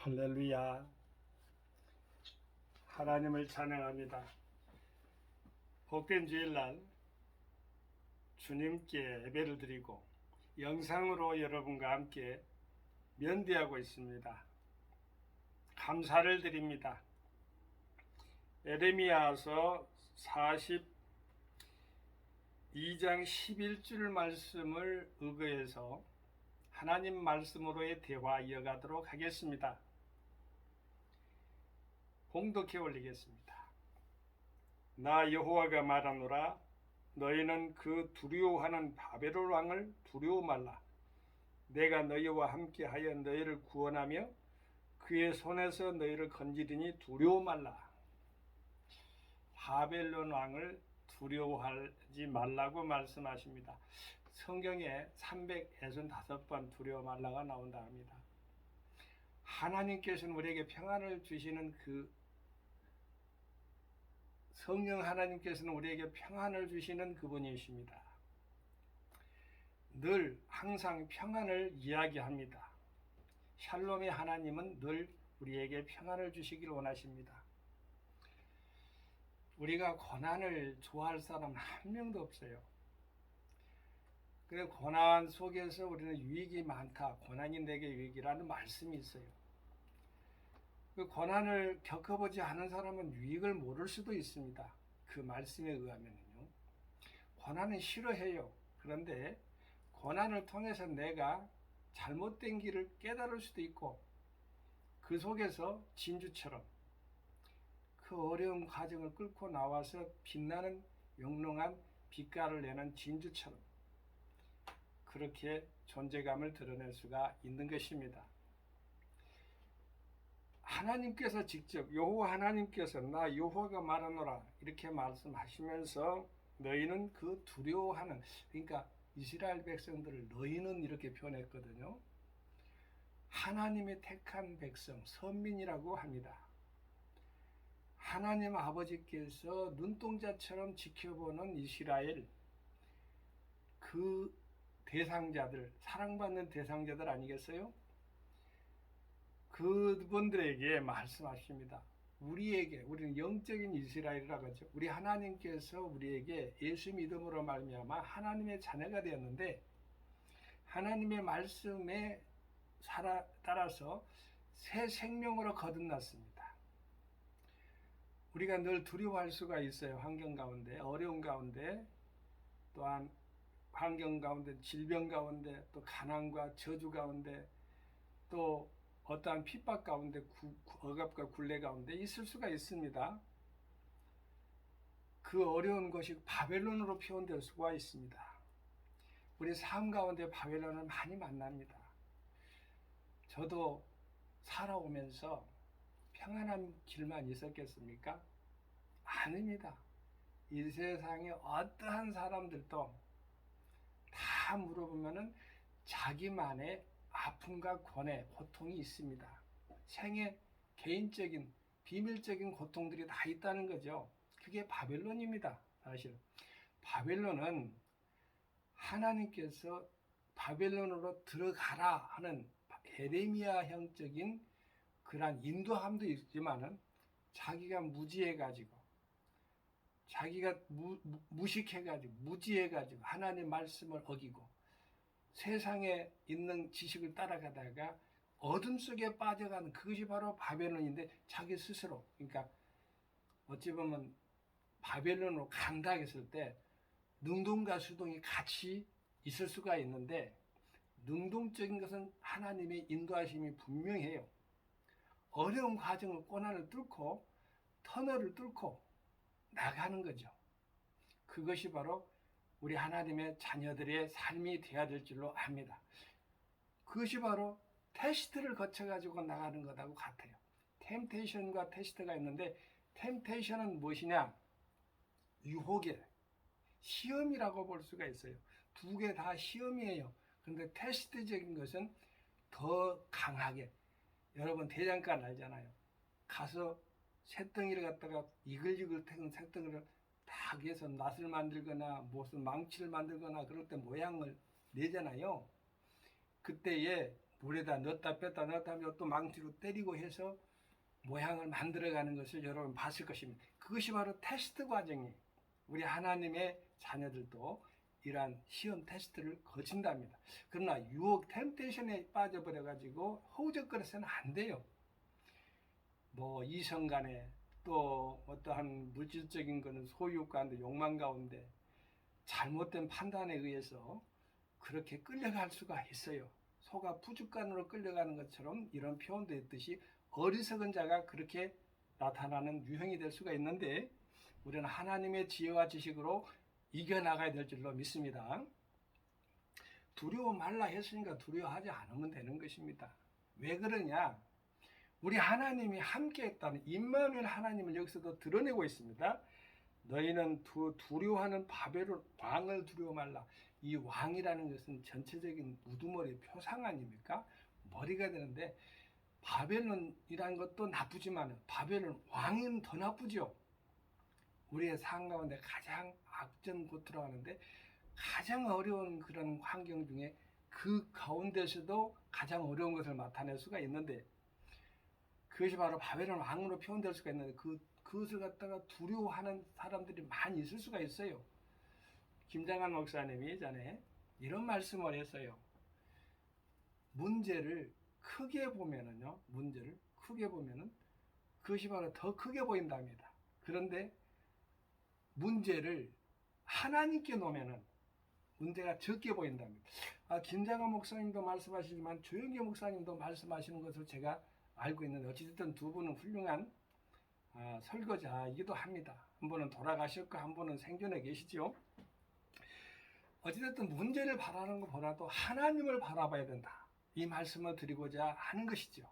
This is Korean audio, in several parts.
할렐루야. 하나님을 찬양합니다. 복된 주일날 주님께 예배를 드리고 영상으로 여러분과 함께 면대하고 있습니다. 감사를 드립니다. 에레미야서 42장 11절 말씀을 의거해서 하나님 말씀으로의 대화 이어가도록 하겠습니다. 봉독해 올리겠습니다. 나 여호와가 말하노라. 너희는 그 두려워하는 바벨론 왕을 두려워 말라. 내가 너희와 함께하여 너희를 구원하며 그의 손에서 너희를 건지리니 두려워 말라. 바벨론 왕을 두려워하지 말라고 말씀하십니다. 성경에 365번 두려워 말라가 나온다 합니다. 하나님께서는 우리에게 평안을 주시는 성령 하나님께서는 우리에게 평안을 주시는 그분이십니다. 늘 항상 평안을 이야기합니다. 샬롬의 하나님은 늘 우리에게 평안을 주시길 원하십니다. 우리가 고난을 좋아할 사람 한 명도 없어요. 그래 고난 속에서 우리는 유익이 많다. 고난이 내게 유익이라는 말씀이 있어요. 그 고난을 겪어보지 않은 사람은 유익을 모를 수도 있습니다. 그 말씀에 의하면요. 고난은 싫어해요. 그런데 고난을 통해서 내가 잘못된 길을 깨달을 수도 있고 그 속에서 진주처럼 그 어려운 과정을 끌고 나와서 빛나는 영롱한 빛깔을 내는 진주처럼 그렇게 존재감을 드러낼 수가 있는 것입니다. 하나님께서 직접 여호와 하나님께서 나 여호와가 말하노라 이렇게 말씀하시면서 너희는 그 두려워하는, 그러니까 이스라엘 백성들을 너희는 이렇게 표현했거든요. 하나님의 택한 백성, 선민이라고 합니다. 하나님 아버지께서 눈동자처럼 지켜보는 이스라엘, 그 대상자들, 사랑받는 대상자들 아니겠어요? 그분들에게 말씀하십니다. 우리는 영적인 이스라엘이라고 하죠. 우리 하나님께서 우리에게 예수 믿음으로 말미암아 하나님의 자녀가 되었는데 하나님의 말씀에 따라서 새 생명으로 거듭났습니다. 우리가 늘 두려워할 수가 있어요. 환경 가운데, 어려운 가운데, 또한 환경 가운데, 질병 가운데, 또 가난과 저주 가운데, 또 어떠한 핍박 가운데, 억압과 굴레 가운데 있을 수가 있습니다. 그 어려운 것이 바벨론으로 표현될 수가 있습니다. 우리 삶 가운데 바벨론을 많이 만납니다. 저도 살아오면서 평안한 길만 있었겠습니까? 아닙니다. 이 세상에 어떠한 사람들도 다 물어보면은 자기만의 아픔과 고뇌, 고통이 있습니다. 생애 개인적인 비밀적인 고통들이 다 있다는 거죠. 그게 바벨론입니다. 사실 바벨론은 하나님께서 바벨론으로 들어가라 하는 에레미야형적인 그러한 인도함도 있지만은 자기가 무지해가지고 자기가 무식해가지고 무지해가지고 하나님의 말씀을 어기고 세상에 있는 지식을 따라가다가 어둠 속에 빠져가는 그것이 바로 바벨론인데 자기 스스로, 그러니까 어찌 보면 바벨론으로 간다 했을 때 능동과 수동이 같이 있을 수가 있는데 능동적인 것은 하나님의 인도하심이 분명해요. 어려운 과정을 고난을 뚫고 터널을 뚫고 나가는 거죠. 그것이 바로 우리 하나님의 자녀들의 삶이 되어야 될 줄로 압니다. 그것이 바로 테스트를 거쳐가지고 나가는 것하고 같아요. 템테이션과 테스트가 있는데 템테이션은 무엇이냐? 유혹의 시험이라고 볼 수가 있어요. 두 개 다 시험이에요. 그런데 테스트적인 것은 더 강하게, 여러분 대장간 알잖아요. 가서 새덩이를 갖다가 이글이글 태운 새덩이를 딱 해서 낫을 만들거나 무슨 망치를 만들거나 그럴 때 모양을 내잖아요. 그때에 물에다 넣었다 뺐다 넣었다 하면 또 망치로 때리고 해서 모양을 만들어가는 것을 여러분 봤을 것입니다. 그것이 바로 테스트 과정이에요. 우리 하나님의 자녀들도 이러한 시험 테스트를 거친답니다. 그러나 유혹 템테이션에 빠져버려가지고 허우적거려서는 안 돼요. 뭐 이성 간에 또 어떠한 물질적인 거는 소유 가운데 욕망 가운데 잘못된 판단에 의해서 그렇게 끌려갈 수가 있어요. 소가 부둣간으로 끌려가는 것처럼 이런 표현도 있듯이 어리석은 자가 그렇게 나타나는 유형이 될 수가 있는데 우리는 하나님의 지혜와 지식으로 이겨나가야 될 줄로 믿습니다. 두려워 말라 했으니까 두려워하지 않으면 되는 것입니다. 왜 그러냐? 우리 하나님이 함께했다는 임마누엘 하나님을 여기서도 드러내고 있습니다. 너희는 두려워하는 바벨론 왕을 두려워 말라. 이 왕이라는 것은 전체적인 우두머리 표상 아닙니까? 머리가 되는데 바벨론이라는 것도 나쁘지만 바벨론 왕은 더 나쁘죠. 우리의 삶 가운데 가장 악전고투라고 하는데 가장 어려운 그런 환경 중에 그 가운데서도 가장 어려운 것을 나타낼 수가 있는데 그것이 바로 바벨론 왕으로 표현될 수가 있는데 그것을 갖다가 두려워하는 사람들이 많이 있을 수가 있어요. 김장한 목사님이 전에 이런 말씀을 했어요. 문제를 크게 보면은요, 그것이 바로 더 크게 보인답니다. 그런데 문제를 하나님께 놓으면은 문제가 적게 보인답니다. 김장한 목사님도 말씀하시지만 조영기 목사님도 말씀하시는 것을 제가 알고 있는데 어찌됐든 두 분은 훌륭한 설거자이기도 합니다. 한 분은 돌아가셨고 한 분은 생존해 계시죠. 어찌됐든 문제를 바라는 것보다도 하나님을 바라봐야 된다. 이 말씀을 드리고자 하는 것이죠.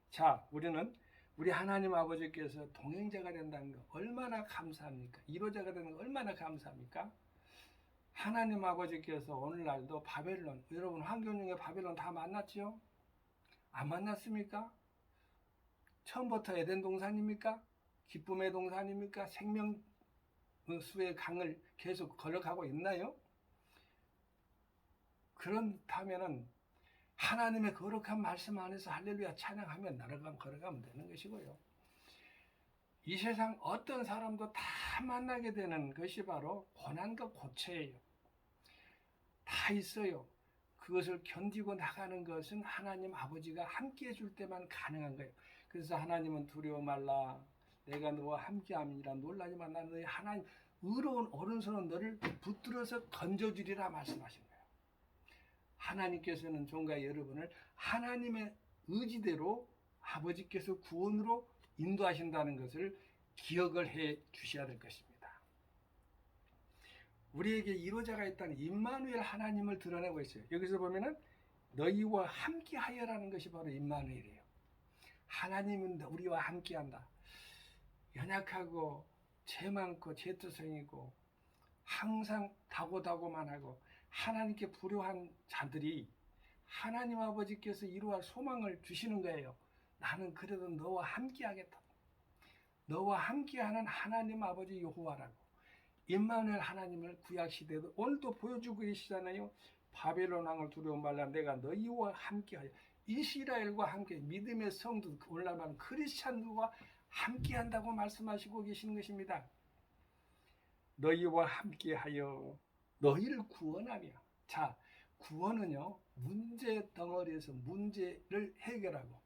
자, 우리는 우리 하나님 아버지께서 동행자가 된다는 거 얼마나 감사합니까? 이로자가 되는 거 얼마나 감사합니까? 하나님 아버지께서 오늘날도 바벨론, 여러분 환경 중에 바벨론 다 만났지요? 안 만났습니까? 처음부터 에덴 동산입니까? 기쁨의 동산입니까? 생명수의 강을 계속 걸어가고 있나요? 그렇다면은 하나님의 거룩한 말씀 안에서 할렐루야 찬양하면 걸어가면 되는 것이고요. 이 세상 어떤 사람도 다 만나게 되는 것이 바로 고난과 고초예요. 다 있어요. 그것을 견디고 나가는 것은 하나님 아버지가 함께 해줄 때만 가능한 거예요. 그래서 하나님은 두려워 말라. 내가 너와 함께함이라 놀라지만 나는 너희 하나님 의로운 오른손은 너를 붙들어서 건져주리라 말씀하신 거예요. 하나님께서는 종과 여러분을 하나님의 의지대로 아버지께서 구원으로 인도하신다는 것을 기억을 해 주셔야 될 것입니다. 우리에게 이로자가 있다는 임마누엘 하나님을 드러내고 있어요. 여기서 보면은 너희와 함께하여라는 것이 바로 임마누엘이에요. 하나님은 우리와 함께한다. 연약하고 죄 많고 죄투성이고 항상 다고다고만 하고 하나님께 불효한 자들이 하나님 아버지께서 이루할 소망을 주시는 거예요. 나는 그래도 너와 함께하겠다. 너와 함께하는 하나님 아버지 여호와라고. 임마누엘 하나님을 구약시대도 오늘도 보여주고 계시잖아요. 바벨론 왕을 두려워 말라. 내가 너희와 함께하여. 이스라엘과 함께 믿음의 성도 오늘날 크리스찬들과 함께한다고 말씀하시고 계시는 것입니다. 너희와 함께하여 너희를 구원하며. 자, 구원은요 문제 덩어리에서 문제를 해결하고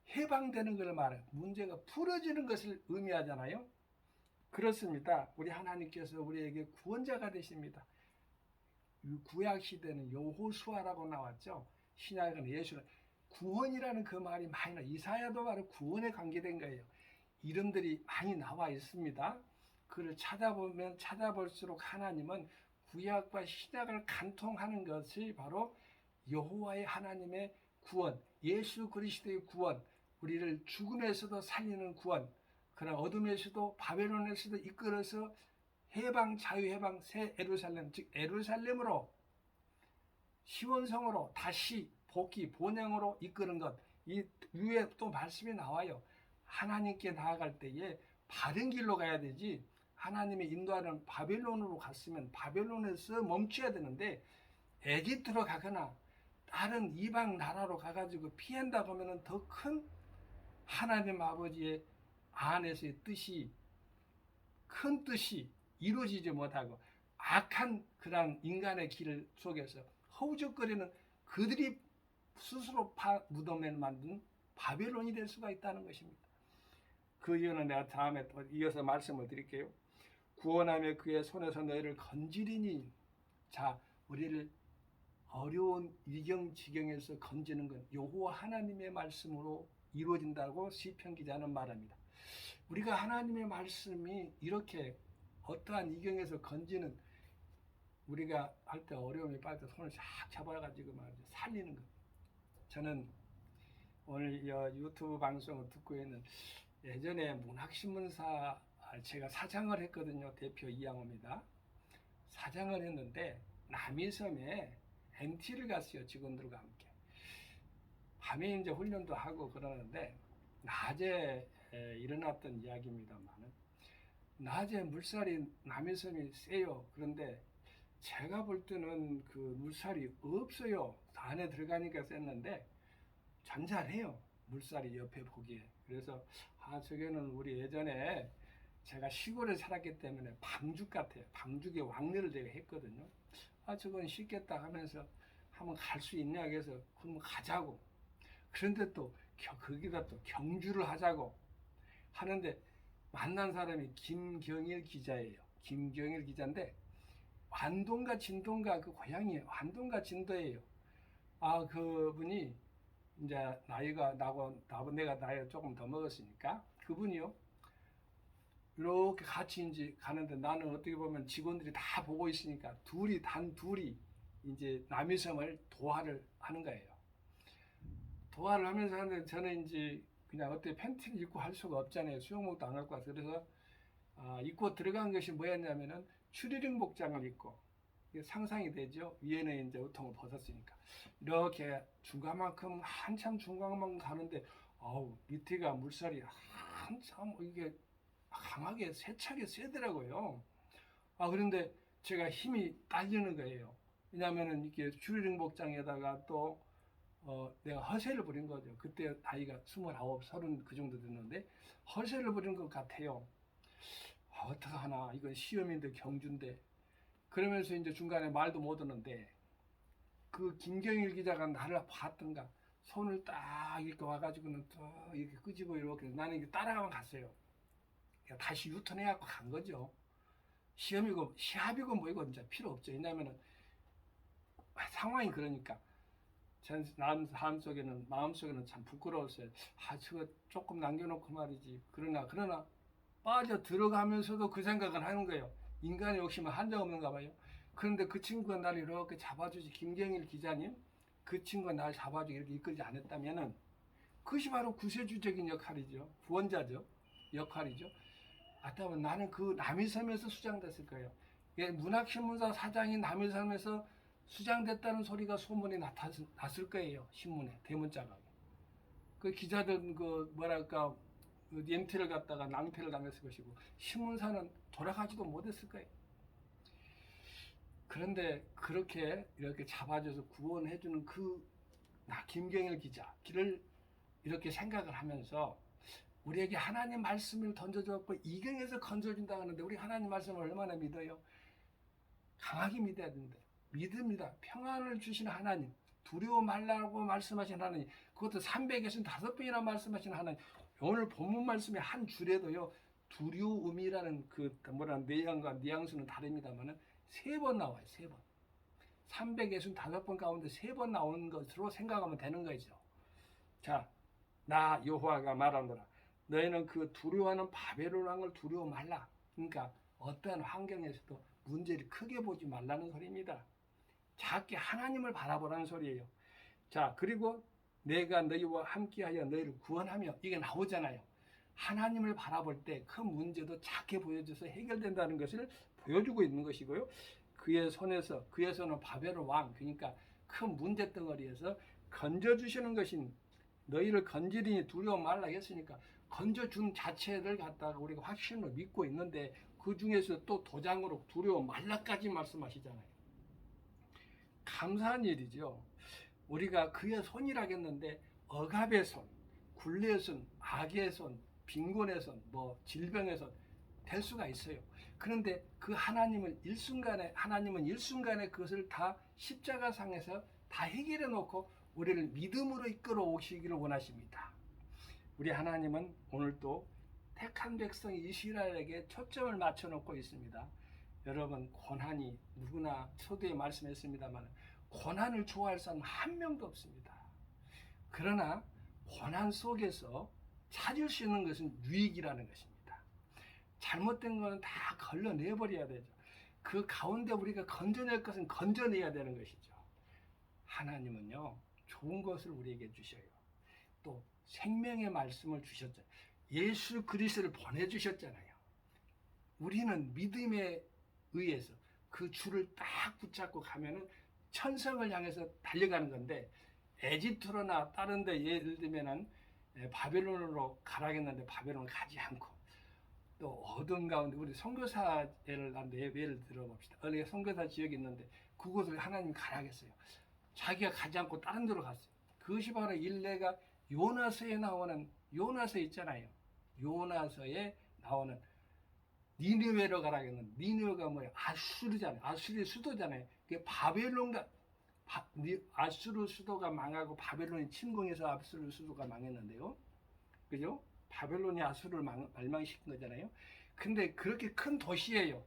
해방되는 걸 말해요. 문제가 풀어지는 것을 의미하잖아요. 그렇습니다. 우리 하나님께서 우리에게 구원자가 되십니다. 구약 시대는 여호수아라고 나왔죠. 신약은 예수는 구원이라는 그 말이 많이 나와요. 이사야도 바로 구원에 관계된 거예요. 이름들이 많이 나와 있습니다. 그를 찾아보면 찾아볼수록 하나님은 구약과 신약을 간통하는 것이 바로 여호와의 하나님의 구원, 예수 그리스도의 구원, 우리를 죽음에서도 살리는 구원, 그러나 어둠에서도 바벨론에서도 이끌어서 해방, 자유해방, 새 예루살렘, 즉 예루살렘으로 시온성으로 다시 복귀, 본향으로 이끄는 것. 이 위에 또 말씀이 나와요. 하나님께 나아갈 때에 바른 길로 가야 되지 하나님의 인도하는 바벨론으로 갔으면 바벨론에서 멈춰야 되는데 에집트로 가거나 다른 이방 나라로 가가지고 피한다고 하면 더 큰 하나님 아버지의 안에서의 뜻이, 큰 뜻이 이루어지지 못하고 악한 그런 인간의 길 속에서 허우적거리는 그들이 스스로 무덤을 만든 바벨론이 될 수가 있다는 것입니다. 그 이유는 내가 다음에 또 이어서 말씀을 드릴게요. 구원하며 그의 손에서 너희를 건지리니. 자, 우리를 어려운 위경지경에서 건지는 건 여호와 하나님의 말씀으로 이루어진다고 시편 기자는 말합니다. 우리가 하나님의 말씀이 이렇게 어떠한 위경에서 건지는, 우리가 할 때 어려움이 빠질 때 손을 싹 잡아가지고 말이죠, 살리는 것. 저는 오늘 유튜브 방송을 듣고 있는, 예전에 문학신문사 제가 사장을 했거든요. 대표 이양호입니다. 사장을 했는데 남이섬에 MT를 갔어요. 직원들과 함께. 밤에 이제 훈련도 하고 그러는데 낮에 일어났던 이야기입니다만은, 낮에 물살이 남이섬이 세요. 그런데 제가 볼 때는 그 물살이 없어요. 안에 들어가니까 셌는데 잔잔해요. 물살이 옆에 보기에. 그래서 저게는 우리 예전에 제가 시골에 살았기 때문에 방죽 같아요. 방죽에 왕래를 제가 했거든요. 저건 쉽겠다 하면서 한번 갈 수 있냐 해서 그럼 가자고. 그런데 또 거기다 또 경주를 하자고 하는데, 만난 사람이 김경일 기자예요. 김경일 기자인데 완동과 진동가 그 고향이 완동과 진도예요. 그분이 이제 나이가 내가 나이가 조금 더 먹었으니까 그분이요. 이렇게 같이 이제 가는데 나는 어떻게 보면 직원들이 다 보고 있으니까 단 둘이 이제 남이섬을 도하를 하는 거예요. 도하를 하면서 하는데 저는 이제 그냥 어떻게 팬티를 입고 할 수가 없잖아요. 수영복도 안 갖고 와서. 그래서 입고 들어간 것이 뭐였냐면은 추리닝 복장을 입고, 상상이 되죠. 위에는 이제 우통을 벗었으니까 이렇게 중간만큼 한참 중간만큼 가는데 밑에가 물살이 한참 이게 강하게 세차게 세더라고요. 그런데 제가 힘이 딸리는 거예요. 왜냐하면은 이렇게 추리닝 복장에다가 또 내가 허세를 부린 거죠. 그때 나이가 29, 30 그 정도 됐는데 허세를 부린 것 같아요. 어떡하나, 이건 시험인데 경주인데. 그러면서 이제 중간에 말도 못 하는데 그 김경일 기자가 나를 봤던가 손을 딱 이렇게 와가지고는 또 이렇게 끄집어 이렇게, 나는 이렇게 따라가만 갔어요. 다시 유턴해갖고 간 거죠. 시험이고 시합이고 뭐이고 진짜 필요 없죠. 왜냐면은 상황이 그러니까. 전 마음속에는 참 부끄러웠어요. 저거 조금 남겨놓고 말이지. 그러나 빠져 들어가면서도 그 생각을 하는 거예요. 인간의 욕심은 한정없는가 봐요. 그런데 그 친구가 나를 이렇게 잡아주지, 김경일 기자님, 그 친구가 나를 잡아주기 이렇게 이끌지 않았다면은, 그것이 바로 구세주적인 역할이죠. 구원자죠. 역할이죠. 그렇다면 나는 그 남이섬에서 수장됐을 거예요. 문학신문사 사장이 남이섬에서 수장됐다는 소리가 소문이 났을 거예요. 신문에 대문짝하게. 그 기자들 MT를 갖다가 낭패를 당했을 것이고 신문사는 돌아가지도 못했을 거예요. 그런데 그렇게 이렇게 잡아줘서 구원해주는 김경일 기자 길을 이렇게 생각을 하면서, 우리에게 하나님 말씀을 던져줬고 이경에서 건져준다 하는데 우리 하나님 말씀을 얼마나 믿어요? 강하게 믿어야 된다. 믿습니다. 평안을 주시는 하나님, 두려워 말라고 말씀하신 하나님, 그것도 365번이나 말씀하신 하나님. 오늘 본문 말씀의 한 줄에도요, 두려움이라는 내용과 뉘앙스는 다릅니다만은 3번 나와요. 3번. 365번 가운데 3번 나오는 것으로 생각하면 되는 거죠. 자, 나 여호와가 말하노라. 너희는 그 두려워하는 바벨론 왕을 두려워 말라. 그러니까 어떠한 환경에서도 문제를 크게 보지 말라는 소리입니다. 작게 하나님을 바라보라는 소리예요. 자, 그리고 내가 너희와 함께하여 너희를 구원하며, 이게 나오잖아요. 하나님을 바라볼 때 큰 문제도 작게 보여줘서 해결된다는 것을 보여주고 있는 것이고요. 그의 손은 바벨론 왕, 그러니까 큰 문제 덩어리에서 건져주시는 것인, 너희를 건지리니 두려워 말라 했으니까 건져준 자체를 갖다가 우리가 확신으로 믿고 있는데, 그 중에서 또 도장으로 두려워 말라까지 말씀하시잖아요. 감사한 일이죠. 우리가 그의 손이라겠는데 억압의 손, 굴레의 손, 악의 손, 빈곤의 손, 뭐 질병의 손 될 수가 있어요. 그런데 그 하나님은 일순간에 그것을 다 십자가상에서 다 해결해 놓고 우리를 믿음으로 이끌어 오시기를 원하십니다. 우리 하나님은 오늘도 택한 백성 이스라엘에게 초점을 맞춰 놓고 있습니다. 여러분, 고난이 누구나 초두에 말씀했습니다만 고난을 좋아할 사람 한 명도 없습니다. 그러나 고난 속에서 찾을 수 있는 것은 유익이라는 것입니다. 잘못된 것은 다 걸러내버려야 되죠. 그 가운데 우리가 건져낼 것은 건져내야 되는 것이죠. 하나님은요, 좋은 것을 우리에게 주셔요. 또 생명의 말씀을 주셨잖아요. 예수 그리스도를 보내주셨잖아요. 우리는 믿음에 의해서 그 줄을 딱 붙잡고 가면은 천성을 향해서 달려가는 건데, 에집트로나 다른 데 예를 들면은 바벨론으로 가라겠는데 바벨론을 가지 않고, 또 어둠 가운데 우리 선교사 예를 들어봅시다. 어느 선교사 지역이 있는데 그곳을 하나님 가라겠어요. 자기가 가지 않고 다른 데로 갔어요. 그것이 바로 일례가 요나서에 나오는, 요나서 있잖아요. 요나서에 나오는 니느웨로 가라겠는데, 니느웨가 뭐예요? 아수르잖아요. 아수르의 수도잖아요. 그게 바벨론과 아수르 수도가 망하고 바벨론이 침공해서 아수르 수도가 망했는데요. 그죠? 바벨론이 아수르를 멸망시킨 거잖아요. 근데 그렇게 큰 도시예요.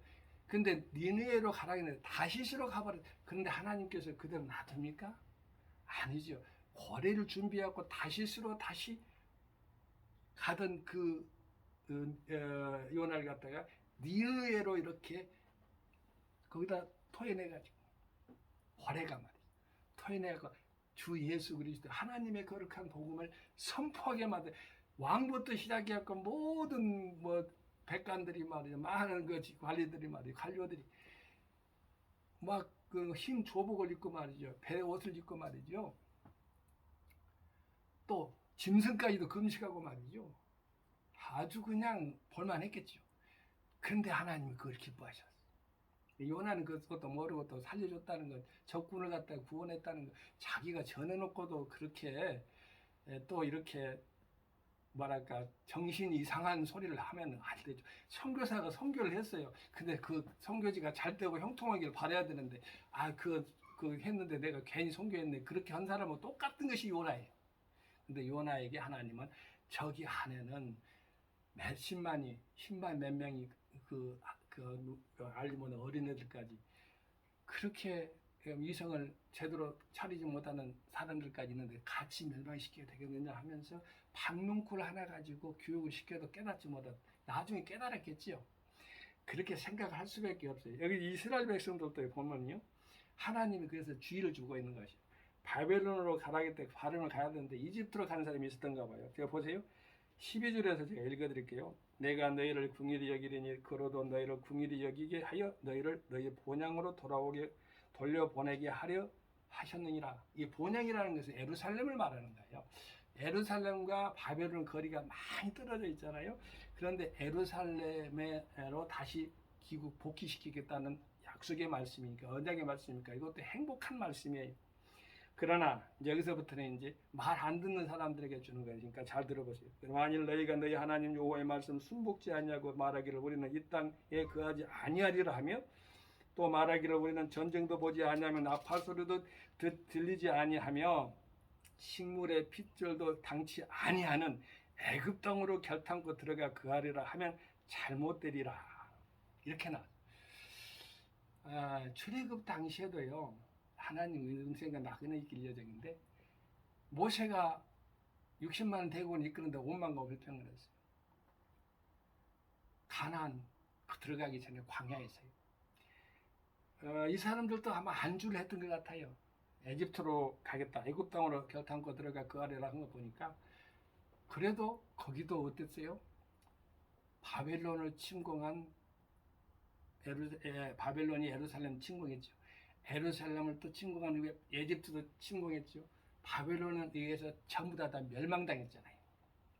근데 니느웨로 가라겠는데 다시스로 가버렸어요. 그런데 하나님께서 그대로 놔둡니까? 아니죠. 고래를 준비하고 다시스로 다시 가던 요나를 갖다가 니느웨로 이렇게 거기다 토해내가지고, 고래가 말이죠. 토해내고 주 예수 그리스도 하나님의 거룩한 복음을 선포하게 만든, 왕부터 시작해갖고 모든 뭐 백관들이 말이죠, 많은 그 관리들이 말이죠, 관료들이 막 그 흰 조복을 입고 말이죠, 배 옷을 입고 말이죠, 또 짐승까지도 금식하고 말이죠. 아주 그냥 볼만했겠죠. 그런데 하나님이 그걸 기뻐하셨어요. 요나는 그것도 모르고 또 살려줬다는 것, 적군을 갖다가 구원했다는 것, 자기가 전해놓고도 그렇게 또 이렇게 뭐랄까 정신 이상한 소리를 하면 안 되죠. 선교사가 선교를 했어요. 근데 그 선교지가 잘 되고 형통하기를 바라야 되는데, 그 했는데 내가 괜히 선교했네, 그렇게 한 사람은 똑같은 것이 요나예요. 근데 요나에게 하나님은 저기 안에는 몇십만이, 10만 몇 명이 알리모는 어린애들까지 그렇게 이성을 제대로 차리지 못하는 사람들까지 있는데 같이 멸망시켜야 되겠느냐 하면서 박농쿨 하나 가지고 교육을 시켜도 깨닫지 못하고 나중에 깨달았겠지요. 그렇게 생각할 수밖에 없어요. 여기 이스라엘 백성들도 보면요, 하나님이 그래서 주의를 주고 있는 것이요. 바벨론으로 가라겠다, 바벨론을 가야 되는데 이집트로 가는 사람이 있었던가 봐요. 제가 보세요. 12절에서 제가 읽어드릴게요. 내가 너희를 궁일이 여기리니 그로도 너희를 궁일이 여기게 하여 너희를 너희 본향으로 돌려보내게 하려 하셨느니라. 이 본향이라는 것은 예루살렘을 말하는 거예요. 예루살렘과 바벨론 거리가 많이 떨어져 있잖아요. 그런데 예루살렘으로 다시 복귀시키겠다는 약속의 말씀이니까, 언약의 말씀이니까 이것도 행복한 말씀이에요. 그러나 여기서부터는 이제 말 안 듣는 사람들에게 주는 거니까 잘 들어보세요. 만일 너희가 너희 하나님 여호와의 말씀 순복지 아니하고 말하기를 우리는 이 땅에 거하지 아니하리라 하며, 또 말하기를 우리는 전쟁도 보지 아니하며 나팔 소리도 들리지 아니하며 식물의 핏줄도 당치 아니하는 애굽 땅으로 결탄코 들어가 거하리라 하면 잘못되리라. 이렇게 나. 출애굽 당시에도요, 하나님 은혜가 나그네 길 여정인데 모세가 60만 대군을 이끄는데 5만 거 불평을 했어요. 가나안 들어가기 전에 광야에서요. 이 사람들도 아마 안주를 했던 것 같아요. 에집트로 가겠다, 애굽 땅으로 결탄코 들어가 그 아래라 한 거 보니까. 그래도 거기도 어땠어요? 바벨론을 침공한 바벨론이 예루살렘 침공했죠. 예루살렘을 또 침공한 후에 에집트도 침공했죠. 바벨론에 의해서 전부 다 멸망당했잖아요.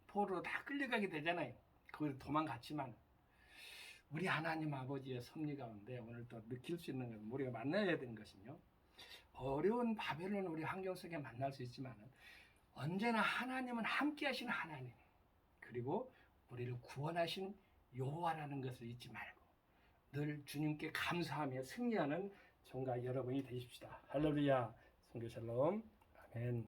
포로로 다 끌려가게 되잖아요. 거기서 도망갔지만 우리 하나님 아버지의 섭리 가운데 오늘 또 느낄 수 있는 건 우리가 만나야 되는 것은요, 어려운 바벨론 우리 환경 속에 만날 수 있지만 언제나 하나님은 함께 하신 하나님, 그리고 우리를 구원하신 여호와라는 것을 잊지 말고 늘 주님께 감사하며 승리하는 종가 여러분이 되십시다. 할렐루야. 성교 샬롬. 아멘.